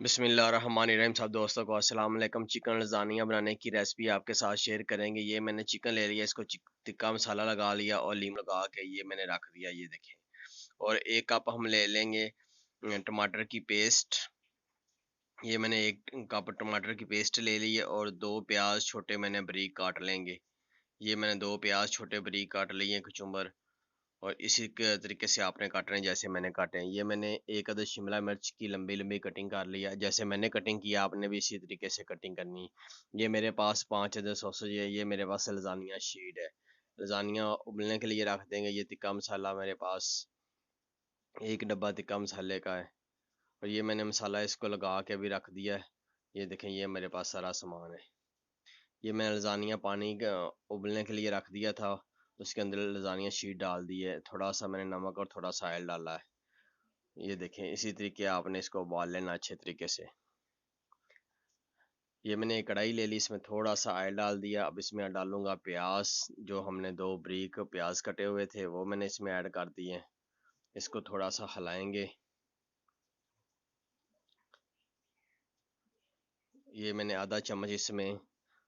बिस्मिल्लाहिर्रहमानिर्रहीम। सब दोस्तों को अस्सलाम वालेकुम। चिकन लजानिया बनाने की रेसिपी आपके साथ शेयर करेंगे। ये मैंने चिकन ले लिया, इसको टिक्का मसाला लगा लिया और लीम लगा के ये मैंने रख दिया, ये देखें। और एक कप हम ले लेंगे टमाटर की पेस्ट। ये मैंने एक कप टमाटर की पेस्ट ले ली है और 2 प्याज छोटे मैंने बारीक काट लेंगे। ये मैंने 2 प्याज छोटे बारीक काट लिए हैं, कचुम्बर। और इसी के तरीके से आपने काटने हैं जैसे मैंने काटे हैं। ये मैंने एक अदद शिमला मिर्च की लंबी लंबी कटिंग कर लिया, जैसे मैंने कटिंग किया आपने भी इसी तरीके से कटिंग करनी है। ये मेरे पास 5 अदद सॉसेज है। ये मेरे पास लजानिया शीट है। लजानिया उबलने के लिए रख देंगे। ये तिक्का मसाला मेरे पास एक डब्बा तिक्का मसाले का है। और ये मैंने मसाला इसको लगा के भी रख दिया है। ये देखें, ये मेरे पास सारा सामान है। ये मैंने लजानिया पानी उबलने के लिए रख दिया था, उसके अंदर लजानिया शीट डाल दी है। थोड़ा सा मैंने नमक और थोड़ा सा ऑयल डाला है। ये देखें, इसी तरीके आपने इसको उबाल लेना अच्छे तरीके से। ये मैंने एक कढ़ाई ले ली, इसमें थोड़ा सा ऑयल डाल दिया। अब इसमें डालूंगा प्याज, जो हमने 2 बारीक प्याज कटे हुए थे वो मैंने इसमें ऐड कर दिए। इसको थोड़ा सा हिलाएंगे। ये मैंने आधा चम्मच इसमें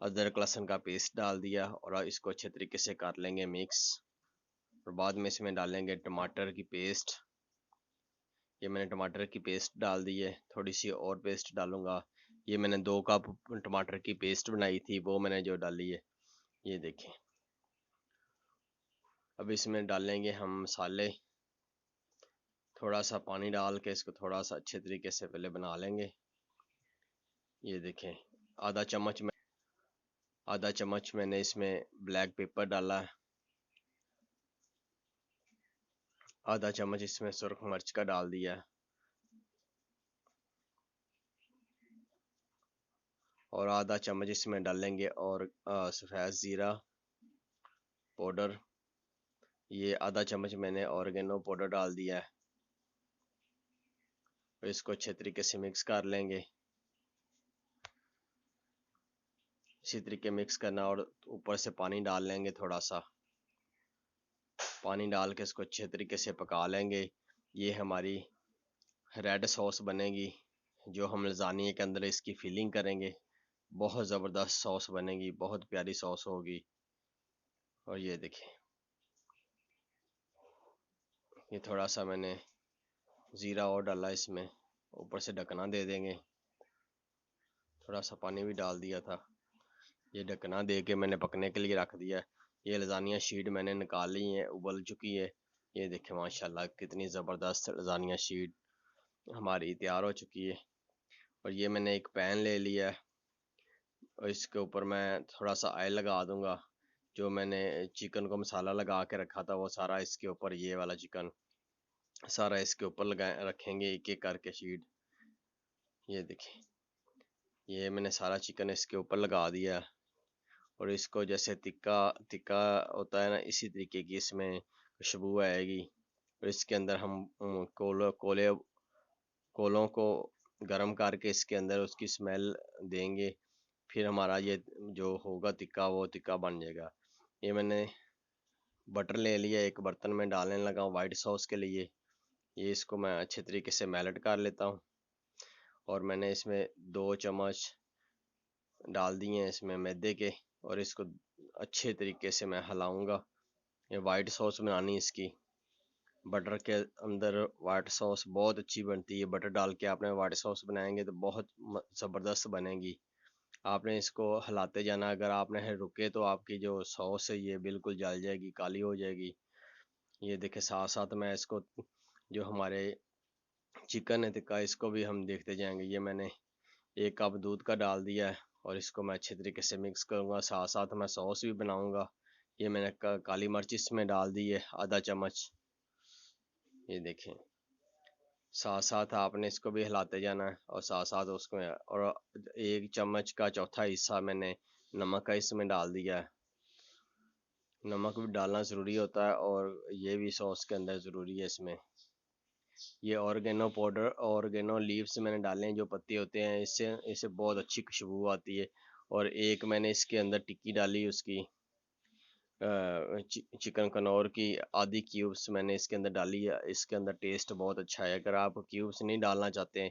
अदरक लहसुन का पेस्ट डाल दिया और इसको अच्छे तरीके से कर लेंगे मिक्स। और बाद में इसमें डालेंगे टमाटर की पेस्ट। ये मैंने टमाटर की पेस्ट डाल दी है, थोड़ी सी और पेस्ट डालूंगा। ये मैंने 2 कप टमाटर की पेस्ट बनाई थी, वो मैंने जो डाली है, ये देखें। अब इसमें डालेंगे हम मसाले। थोड़ा सा पानी डाल के इसको थोड़ा सा अच्छे तरीके से पहले बना लेंगे। ये देखें, आधा चम्मच मैंने इसमें ब्लैक पेपर डाला है। आधा चम्मच इसमें सुरख मिर्च का डाल दिया है। और आधा चम्मच इसमें डालेंगे और सफ़ेद ज़ीरा पाउडर। ये आधा चम्मच मैंने ऑर्गेनो पाउडर डाल दिया है। इसको अच्छे तरीके से मिक्स कर लेंगे। इसी तरीके मिक्स करना और ऊपर से पानी डाल लेंगे। थोड़ा सा पानी डाल के इसको अच्छे तरीके से पका लेंगे। ये हमारी रेड सॉस बनेगी, जो हम लजानिया के अंदर इसकी फिलिंग करेंगे। बहुत ज़बरदस्त सॉस बनेगी, बहुत प्यारी सॉस होगी। और ये देखें, ये थोड़ा सा मैंने ज़ीरा और डाला इसमें। ऊपर से ढकना दे देंगे। थोड़ा सा पानी भी डाल दिया था। ये ढकना दे के मैंने पकने के लिए रख दिया। ये लजानिया शीट मैंने निकाल ली है, उबल चुकी है। ये देखें, माशाल्लाह कितनी ज़बरदस्त लजानिया शीट हमारी तैयार हो चुकी है। और ये मैंने एक पैन ले लिया है और इसके ऊपर मैं थोड़ा सा ऑयल लगा दूंगा। जो मैंने चिकन को मसाला लगा के रखा था वो सारा इसके ऊपर, ये वाला चिकन सारा इसके ऊपर लगा रखेंगे, एक एक करके शीट। ये देखें, ये मैंने सारा चिकन इसके ऊपर लगा दिया। और इसको जैसे टिक्का टिक्का होता है ना, इसी तरीके की इसमें खुशबू आएगी। और इसके अंदर हम कोलों को गर्म करके इसके अंदर उसकी स्मेल देंगे। फिर हमारा ये जो होगा टिक्का, वो टिक्का बन जाएगा। ये मैंने बटर ले लिया, एक बर्तन में डालने लगा वाइट सॉस के लिए। ये इसको मैं अच्छे तरीके से मेल्ट कर लेता हूँ। और मैंने इसमें 2 चम्मच डाल दिए हैं इसमें मैदे के। और इसको अच्छे तरीके से मैं हिलाऊंगा। ये वाइट सॉस बनानी इसकी। बटर के अंदर वाइट सॉस बहुत अच्छी बनती है। बटर डाल के आपने वाइट सॉस बनाएंगे तो बहुत ज़बरदस्त बनेगी। आपने इसको हिलाते जाना। अगर आपने रुके तो आपकी जो सॉस है ये बिल्कुल जल जाएगी, काली हो जाएगी। ये देखे, साथ साथ मैं इसको जो हमारे चिकन है टिक्का, इसको भी हम देखते जाएंगे। ये मैंने 1 कप दूध का डाल दिया है और इसको मैं अच्छे तरीके से मिक्स करूँगा। साथ साथ मैं सॉस भी बनाऊँगा। ये मैंने काली मिर्च इसमें डाल दी है, आधा चम्मच। ये देखें, साथ साथ आपने इसको भी हिलाते जाना है और साथ साथ उसको। और 1 चम्मच का चौथा हिस्सा मैंने नमक का इसमें डाल दिया है। नमक भी डालना ज़रूरी होता है और ये भी सॉस के अंदर ज़रूरी है इसमें। ये ऑर्गेनो पाउडर, ऑर्गेनो लीव्स मैंने डाले हैं, जो पत्ते होते हैं, इससे इससे बहुत अच्छी खुशबू आती है। और एक मैंने इसके अंदर टिक्की डाली उसकी चिकन कनौर की आधी क्यूब्स मैंने इसके अंदर डाली है। इसके अंदर टेस्ट बहुत अच्छा है। अगर आप क्यूब्स नहीं डालना चाहते हैं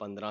15